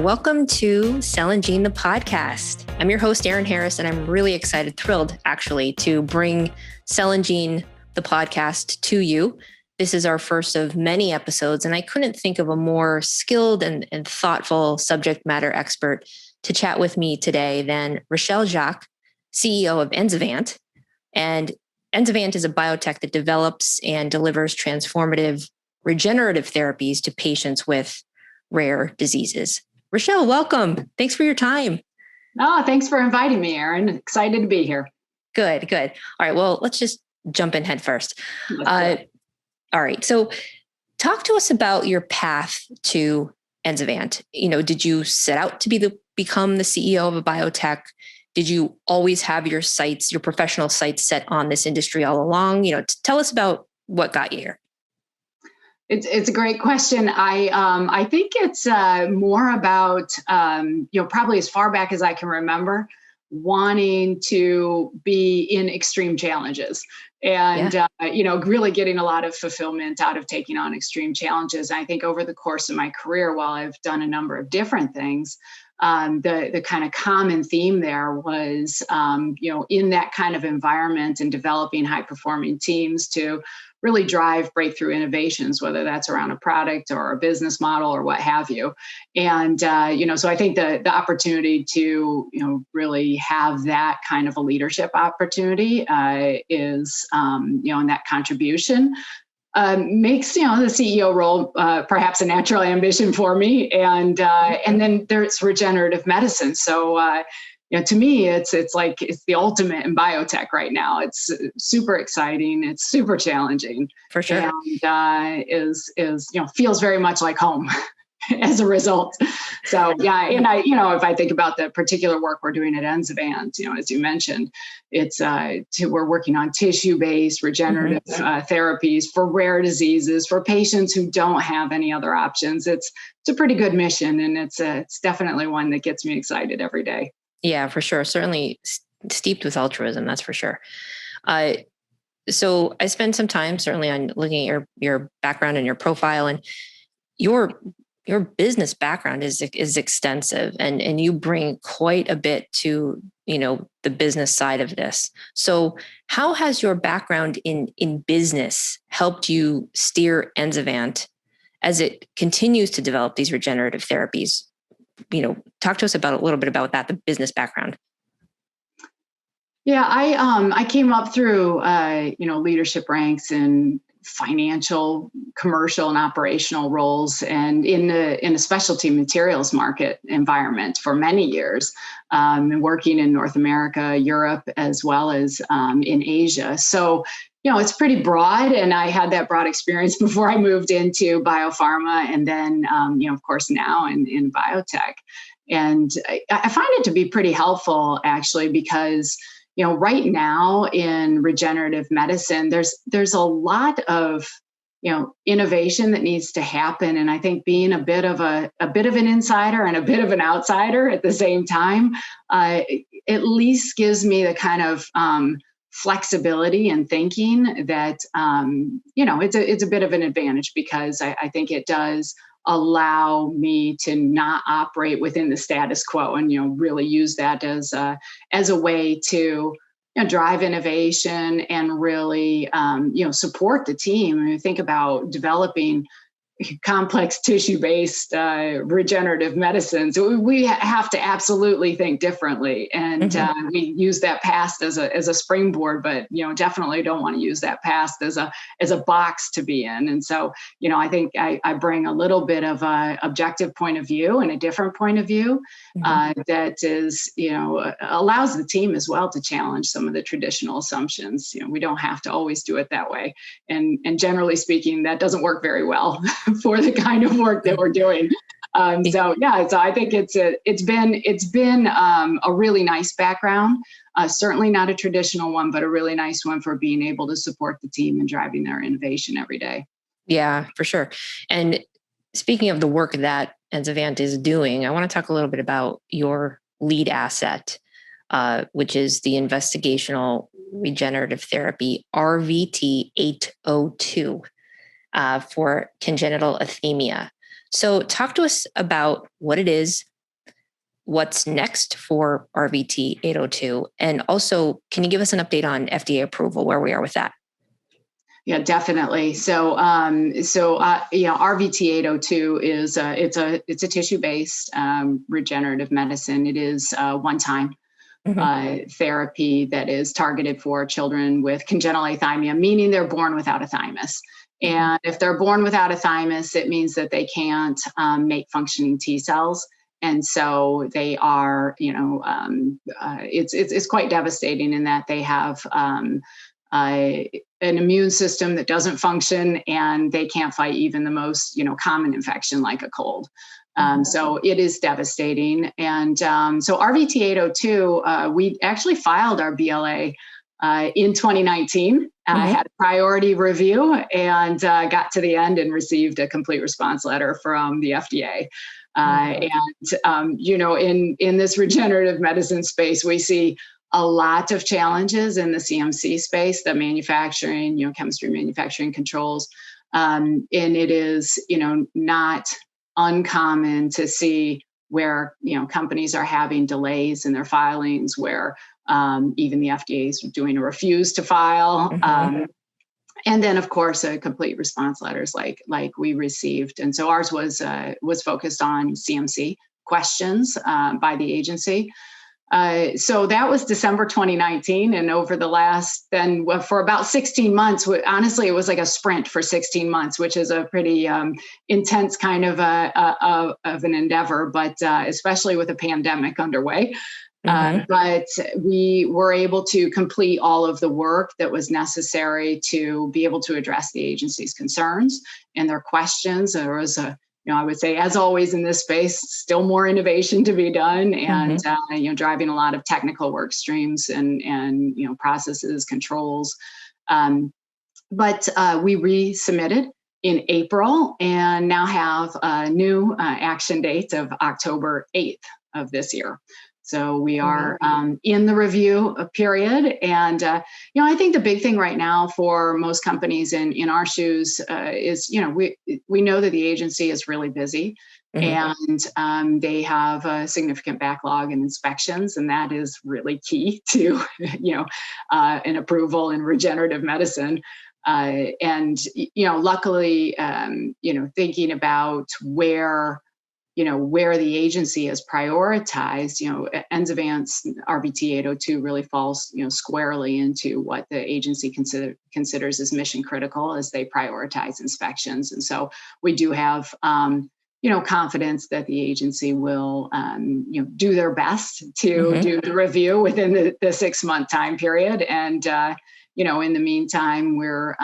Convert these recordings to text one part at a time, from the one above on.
welcome to Cell and Gene, the podcast. I'm your host, Erin Harris, and I'm really excited, thrilled actually, to bring Cell and Gene, the podcast to you. This is our first of many episodes, and I couldn't think of a more skilled and thoughtful subject matter expert to chat with me today than Rachelle Jacques, CEO of Enzyvant. And Enzyvant is a biotech that develops and delivers transformative regenerative therapies to patients with rare diseases. Rachelle, welcome. Thanks for your time. Oh, thanks for inviting me, Erin. Excited to be here. Good. All right. Well, let's just jump in head first. All right. So talk to us about your path to Enzyvant. Did you set out to become the CEO of a biotech? Did you always have your professional sights set on this industry all along? Tell us about what got you here. It's a great question. I think it's more about probably as far back as I can remember, wanting to be in extreme challenges and really getting a lot of fulfillment out of taking on extreme challenges. I think over the course of my career, while I've done a number of different things, the kind of common theme there was in that kind of environment and developing high performing teams to really drive breakthrough innovations, whether that's around a product or a business model or what have you. And, so I think the opportunity to, really have that kind of a leadership opportunity is, and that contribution makes, the CEO role perhaps a natural ambition for me. And then there's regenerative medicine. So, to me, it's the ultimate in biotech right now. It's super exciting. It's super challenging, for sure, and is feels very much like home as a result. So yeah, and if I think about the particular work we're doing at Enzyvant, as you mentioned, it's we're working on tissue-based regenerative therapies for rare diseases for patients who don't have any other options. It's a pretty good mission, and it's definitely one that gets me excited every day. Yeah, for sure. Certainly steeped with altruism, that's for sure. So I spent some time certainly on looking at your background and your profile, and your business background is extensive, and you bring quite a bit to the business side of this. So how has your background in business helped you steer Enzyvant as it continues to develop these regenerative therapies? Talk to us a little bit about that, the business background. Yeah, I came up through leadership ranks in financial, commercial, and operational roles, and in a specialty materials market environment for many years, and working in North America, Europe, as well as in Asia. So it's pretty broad, and I had that broad experience before I moved into biopharma, and then, of course, now in biotech. And I find it to be pretty helpful, actually, because right now in regenerative medicine, there's a lot of innovation that needs to happen, and I think being a bit of an insider and a bit of an outsider at the same time, at least gives me the kind of flexibility and thinking that it's a bit of an advantage, because I think it does allow me to not operate within the status quo, and really use that as a way to drive innovation and really support the team. And think about developing complex tissue-based regenerative medicines. We have to absolutely think differently, and we use that past as a springboard, but definitely don't want to use that past as a box to be in. And so I think I bring a little bit of a objective point of view and a different point of view that is allows the team as well to challenge some of the traditional assumptions. We don't have to always do it that way, and generally speaking, that doesn't work very well for the kind of work that we're doing. So I think it's been a really nice background. Certainly not a traditional one, but a really nice one for being able to support the team and driving their innovation every day. Yeah, for sure. And speaking of the work that Enzyvant is doing, I want to talk a little bit about your lead asset, which is the investigational regenerative therapy RVT-802 for congenital athemia. So talk to us about what it is, what's next for RVT 802? And also, can you give us an update on FDA approval, where we are with that? Yeah, definitely. So, RVT 802 is it's a tissue-based regenerative medicine. It is one-time therapy that is targeted for children with congenital athymia, meaning they're born without a thymus. And if they're born without a thymus, it means that they can't make functioning T cells. And so they are, it's quite devastating in that they have an immune system that doesn't function, and they can't fight even the most, common infection like a cold. So it is devastating. And so RVT 802, we actually filed our BLA in 2019, had a priority review, and got to the end and received a complete response letter from the FDA. In this regenerative medicine space, we see a lot of challenges in the CMC space, the manufacturing, chemistry, manufacturing controls. And it is, not uncommon to see where, companies are having delays in their filings, where even the FDA is doing a refuse to file. And then, of course, complete response letters like we received. And so ours was focused on CMC questions by the agency. So that was December 2019, and over the last for about 16 months, honestly, it was like a sprint for 16 months, which is a pretty intense kind of an endeavor, but especially with a pandemic underway. But we were able to complete all of the work that was necessary to be able to address the agency's concerns and their questions. There was I would say, as always in this space, still more innovation to be done, and driving a lot of technical work streams and processes, controls. But we resubmitted in April, and now have a new action date of October 8th of this year. So we are in the review period. And, I think the big thing right now for most companies in our shoes is, we know that the agency is really busy, and they have a significant backlog in inspections. And that is really key to, an approval in regenerative medicine. Luckily, thinking about where the agency has prioritized, Enzyvant's RVT 802 really falls, squarely into what the agency considers as mission critical as they prioritize inspections. And so we do have, confidence that the agency will, do their best to do the review within the 6-month time period. And, in the meantime, we're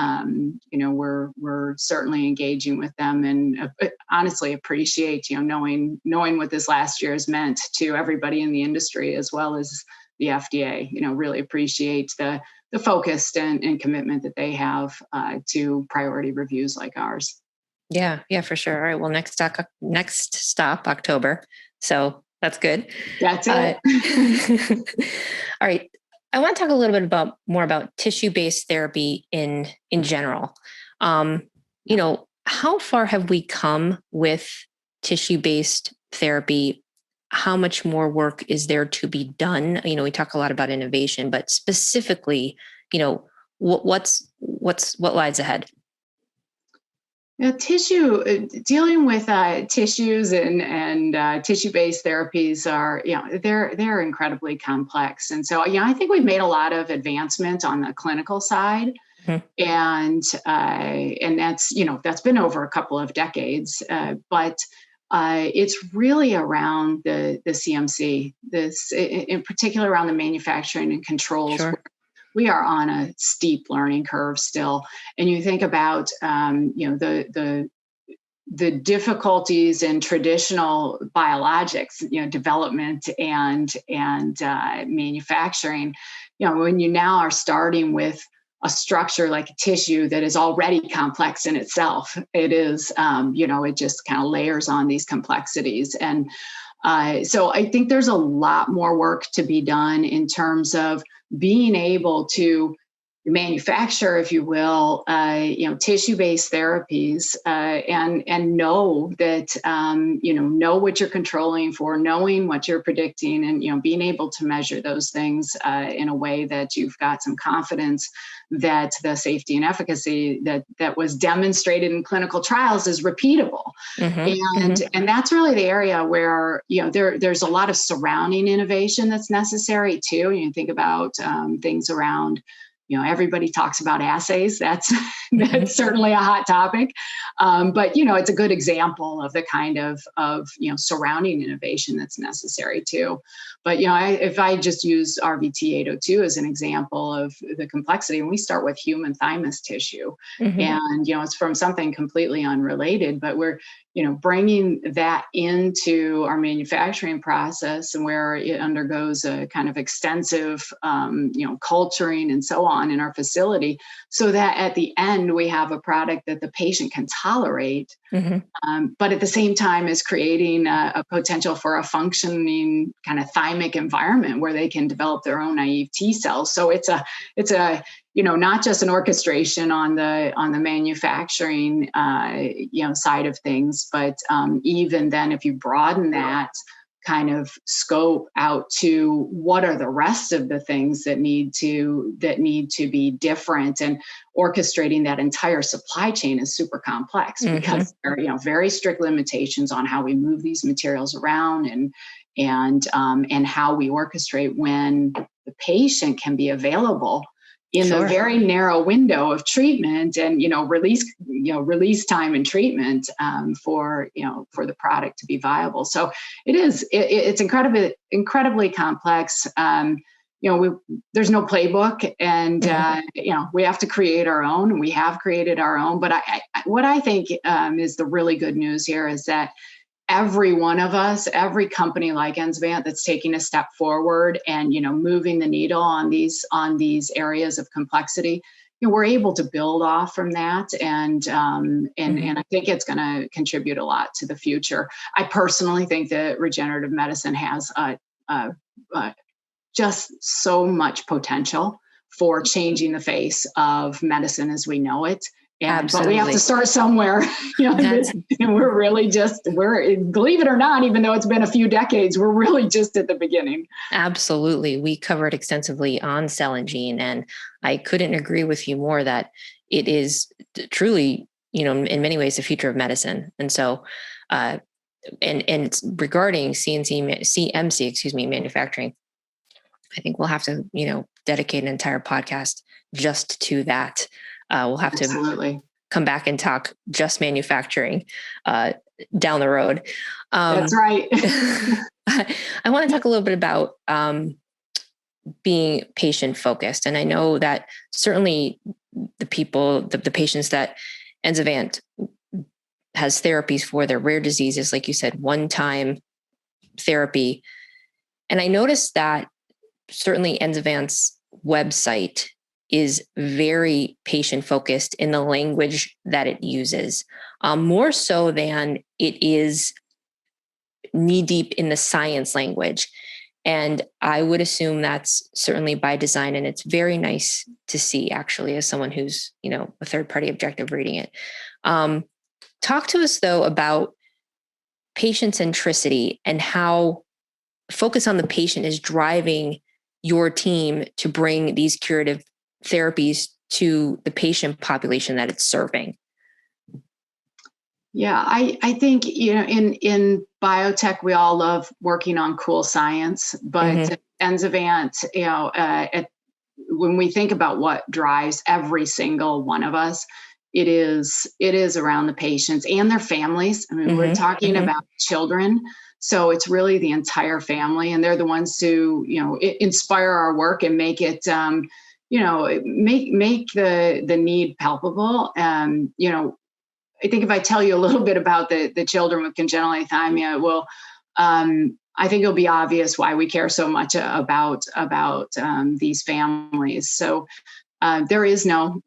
certainly engaging with them, and honestly appreciate, knowing what this last year has meant to everybody in the industry, as well as the FDA. Really appreciate the focus and commitment that they have to priority reviews like ours. Yeah, for sure. All right. Well, next stop, October. So that's good. That's it. All right. I want to talk a little bit more about tissue-based therapy in general. How far have we come with tissue-based therapy? How much more work is there to be done? We talk a lot about innovation, but specifically, what lies ahead? Dealing with tissues and tissue-based therapies are, they're incredibly complex. And so, I think we've made a lot of advancement on the clinical side, and that's been over a couple of decades. But it's really around the CMC, this in particular around the manufacturing and controls. Sure. We are on a steep learning curve still. And you think about, the difficulties in traditional biologics, development and manufacturing, when you now are starting with a structure like a tissue that is already complex in itself, it is, it just kind of layers on these complexities. And so I think there's a lot more work to be done in terms of being able to manufacture, if you will, tissue-based therapies, and know that, know what you're controlling for, knowing what you're predicting, and, being able to measure those things in a way that you've got some confidence that the safety and efficacy that was demonstrated in clinical trials is repeatable. And that's really the area where, there's a lot of surrounding innovation that's necessary too. You think about things around, everybody talks about assays. That's certainly a hot topic. But, it's a good example of the kind of surrounding innovation that's necessary too. But, if I just use RVT 802 as an example of the complexity, and we start with human thymus tissue, and, it's from something completely unrelated, but we're, bringing that into our manufacturing process, and where it undergoes a kind of extensive, culturing and so on in our facility, so that at the end we have a product that the patient can tolerate, but at the same time is creating a potential for a functioning kind of thymic environment where they can develop their own naive T cells. So it's a not just an orchestration on the manufacturing side of things, but even then, if you broaden that kind of scope out to what are the rest of the things that need to be different, and orchestrating that entire supply chain is super complex, because there are very strict limitations on how we move these materials around, and how we orchestrate when the patient can be available in the very narrow window of treatment, and release time and treatment for the product to be viable. So it's incredibly complex. There's no playbook, and we have to create our own, and we have created our own. But what I think is the really good news here is that every one of us, every company like Enzyvant that's taking a step forward and, moving the needle on these areas of complexity, we're able to build off from that. And I think it's going to contribute a lot to the future. I personally think that regenerative medicine has just so much potential for changing the face of medicine as we know it. But we have to start somewhere. We're really believe it or not, even though it's been a few decades, we're really just at the beginning. Absolutely. We covered extensively on Cell and Gene, and I couldn't agree with you more that it is truly, in many ways, the future of medicine. And so, and regarding CMC, manufacturing, I think we'll have to, dedicate an entire podcast just to that. We'll have to come back and talk just manufacturing down the road. That's right. I want to talk a little bit about being patient focused. And I know that certainly the patients that Enzyvant has therapies for, their rare diseases, like you said, one-time therapy. And I noticed that certainly Enzyvant's website is very patient focused in the language that it uses, more so than it is knee deep in the science language. And I would assume that's certainly by design. And it's very nice to see, actually, as someone who's, a third party objective reading it. Talk to us, though, about patient centricity and how focus on the patient is driving your team to bring these curative therapies to the patient population that it's serving. Yeah, I think, in biotech, we all love working on cool science, but Enzyvant, when we think about what drives every single one of us, it is around the patients and their families. I mean, we're talking about children. So it's really the entire family, and they're the ones who, inspire our work and make it, make the need palpable. I think if I tell you a little bit about the children with congenital athymia, I think it'll be obvious why we care so much about these families. So there is no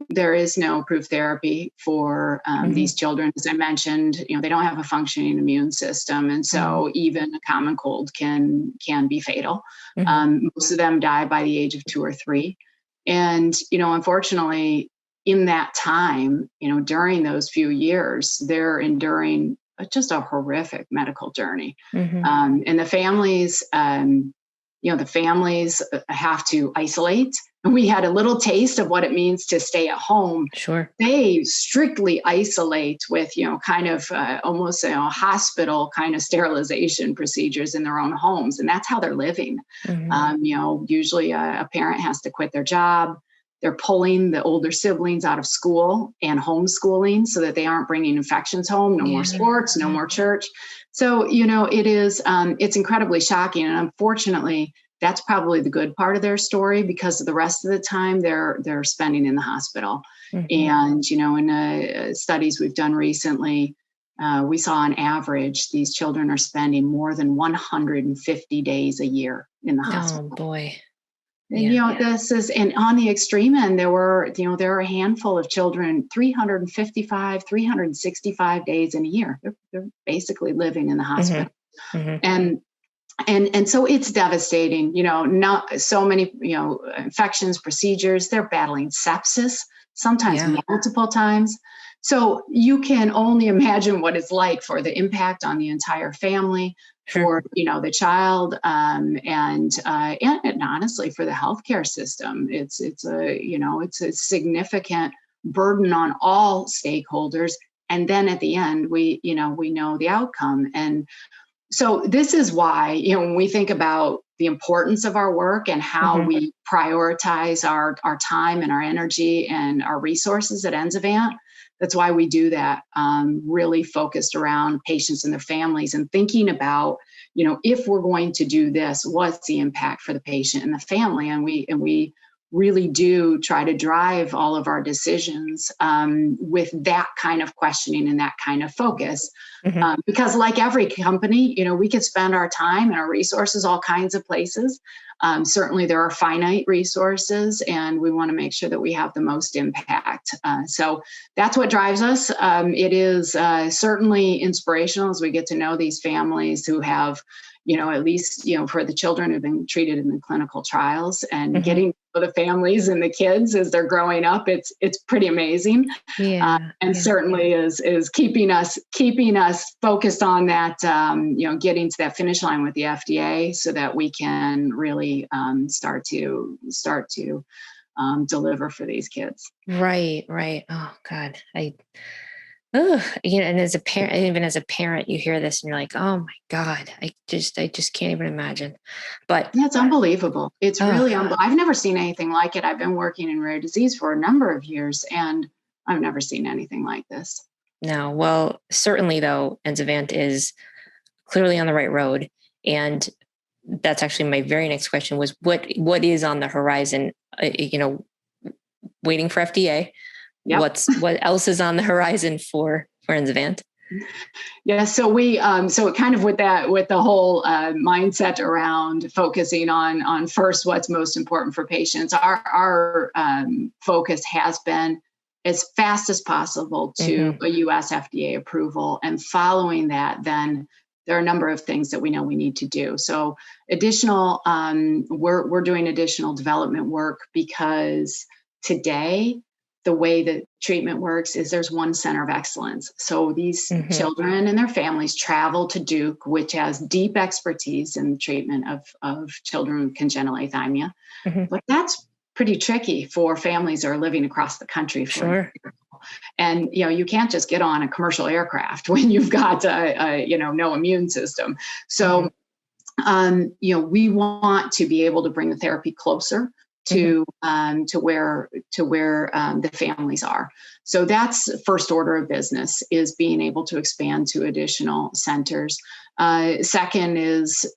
approved therapy for these children. As I mentioned, they don't have a functioning immune system, and so even a common cold can be fatal. Most of them die by the age of 2 or 3. And, unfortunately, in that time, during those few years, they're enduring just a horrific medical journey. And the families, the families have to isolate. And we had a little taste of what it means to stay at home. Sure. They strictly isolate with, kind of almost hospital kind of sterilization procedures in their own homes. And that's how they're living. Usually a parent has to quit their job. They're pulling the older siblings out of school and homeschooling so that they aren't bringing infections home. No more sports, no more church. So, it's incredibly shocking. And unfortunately, that's probably the good part of their story, because the rest of the time they're spending in the hospital. And, in studies we've done recently, we saw on average, these children are spending more than 150 days a year in the hospital. Oh, boy. And, this is, and on the extreme end, there are a handful of children, 355, 365 days in a year. They're basically living in the hospital. And so it's devastating, not so many, infections, procedures. They're battling sepsis, sometimes multiple times. So you can only imagine what it's like for the impact on the entire family, for, the child, and honestly, for the healthcare system. It's a significant burden on all stakeholders. And then at the end, we know the outcome. And so this is why, when we think about the importance of our work and how we prioritize our time and our energy and our resources at Enzyvant, that's why we do that, really focused around patients and their families, and thinking about, if we're going to do this, what's the impact for the patient and the family? And we really do try to drive all of our decisions with that kind of questioning and that kind of focus. Because like every company, we could spend our time and our resources all kinds of places. Certainly there are finite resources, and we want to make sure that we have the most impact. So that's what drives us. It is certainly inspirational as we get to know these families who have, at least, for the children who've been treated in the clinical trials, and getting to know the families and the kids as they're growing up. It's pretty amazing. Certainly is keeping us focused on that, getting to that finish line with the FDA so that we can really start to deliver for these kids. Right. Oh God. And as a parent, even as a parent, you hear this and you're like, oh my God, I just can't even imagine. But yeah, it's unbelievable. It's really unbelievable. I've never seen anything like it. I've been working in rare disease for a number of years, and I've never seen anything like this. No, well, certainly though, Enzyvant is clearly on the right road. And that's actually my very next question was what is on the horizon, waiting for FDA. Yep. What else is on the horizon for Enzyvant? Yeah, so we so kind of with the whole mindset around focusing on first what's most important for patients. Our focus has been as fast as possible to a U.S. FDA approval, and following that, then there are a number of things that we know we need to do. So additional, we're doing additional development work, because today, the way that treatment works is there's one center of excellence. So these children and their families travel to Duke, which has deep expertise in the treatment of children with congenital athymia. But that's pretty tricky for families that are living across the country. Sure. And, you can't just get on a commercial aircraft when you've got, no immune system. So, we want to be able to bring the therapy closer to where the families are. So that's first order of business, is being able to expand to additional centers. Second is,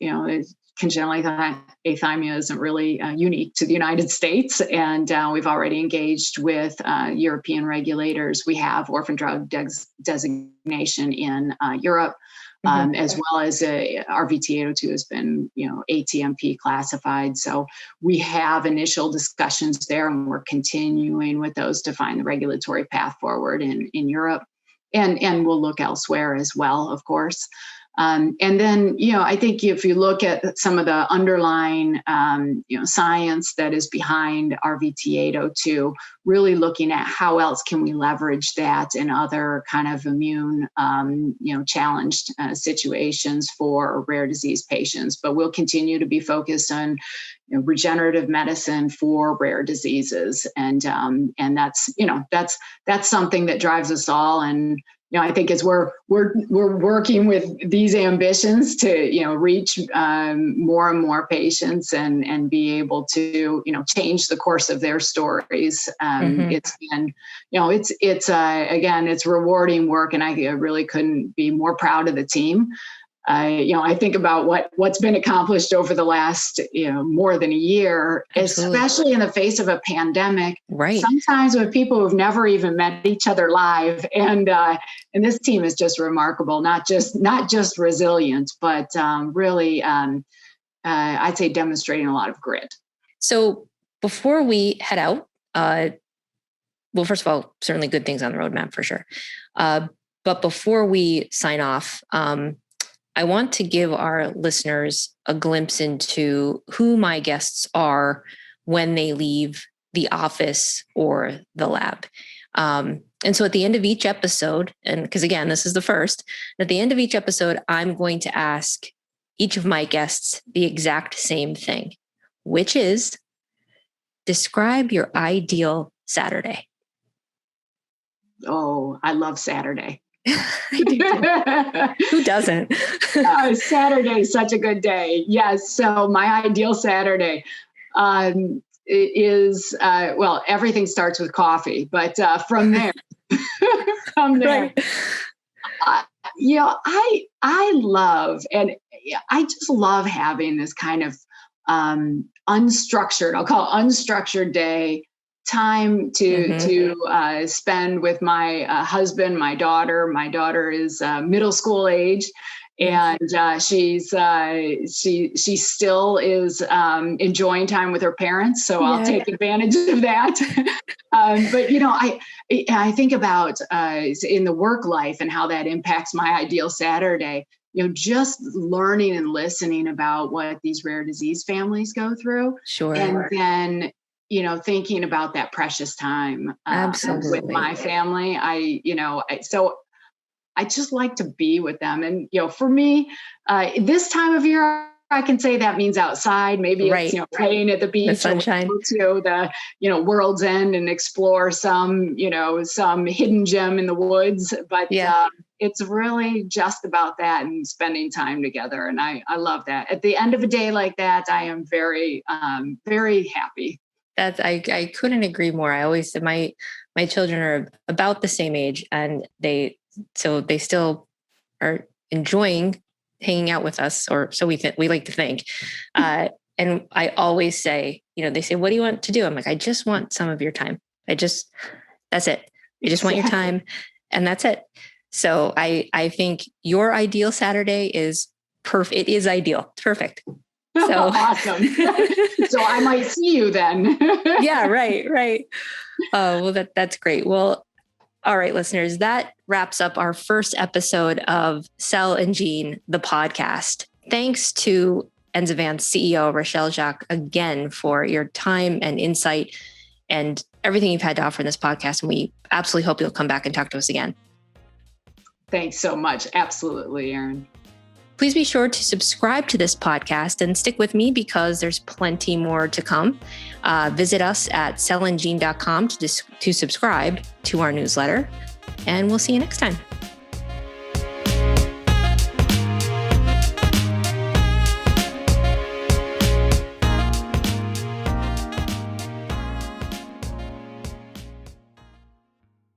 congenital athymia isn't really unique to the United States, and we've already engaged with European regulators. We have orphan drug designation in Europe. As well as our VT802 has been, ATMP classified. So we have initial discussions there, and we're continuing with those to find the regulatory path forward in Europe, and we'll look elsewhere as well, of course. And then, I think if you look at some of the underlying, science that is behind RVT802, really looking at how else can we leverage that in other kind of immune, challenged situations for rare disease patients. But we'll continue to be focused on regenerative medicine for rare diseases, and that's something that drives us all. And I think as we're working with these ambitions to reach more and more patients and be able to change the course of their stories. It's been it's rewarding work, and I really couldn't be more proud of the team. I think about what's been accomplished over the last, more than a year, Absolutely. Especially in the face of a pandemic. Right. Sometimes with people who've never even met each other live, and this team is just remarkable. Not just resilient, but really, I'd say demonstrating a lot of grit. So before we head out, well, first of all, certainly good things on the roadmap for sure. But before we sign off, I want to give our listeners a glimpse into who my guests are when they leave the office or the lab. And so at the end of each episode, and because again, this is the first, at the end of each episode, I'm going to ask each of my guests the exact same thing, which is describe your ideal Saturday. Oh, I love Saturday. I do too. Who doesn't? Saturday is such a good day. Yes. So my ideal Saturday is, everything starts with coffee, but from there, Right. I love, and I just love having this kind of unstructured, I'll call it unstructured day, time to spend with my husband, my daughter. My daughter is middle school age, and she still is enjoying time with her parents. So I'll take advantage of that. But I think about in the work life and how that impacts my ideal Saturday. Just learning and listening about what these rare disease families go through. Sure. And then thinking about that precious time with my family. So I just like to be with them. And, for me, this time of year, I can say that means outside. Maybe it's, playing at the beach, the sunshine, or to the, World's End and explore some hidden gem in the woods. But it's really just about that and spending time together. And I love that. At the end of a day like that, I am very, very happy. I couldn't agree more. I always said my children are about the same age, and they still are enjoying hanging out with us, or so we like to think. And I always say, they say, "What do you want to do?" I'm like, "I just want some of your time. That's it. I just want your time, and that's it." So I think your ideal Saturday is perfect. It is ideal. It's perfect. So awesome. So I might see you then. Yeah, right. Well, that's great. Well, all right, listeners, that wraps up our first episode of Cell and Gene, the podcast. Thanks to Enzyvant's CEO, Rachelle Jacques, again for your time and insight and everything you've had to offer in this podcast. And we absolutely hope you'll come back and talk to us again. Thanks so much. Absolutely, Erin. Please be sure to subscribe to this podcast and stick with me because there's plenty more to come. Visit us at cellandgene.com to subscribe to our newsletter, and we'll see you next time.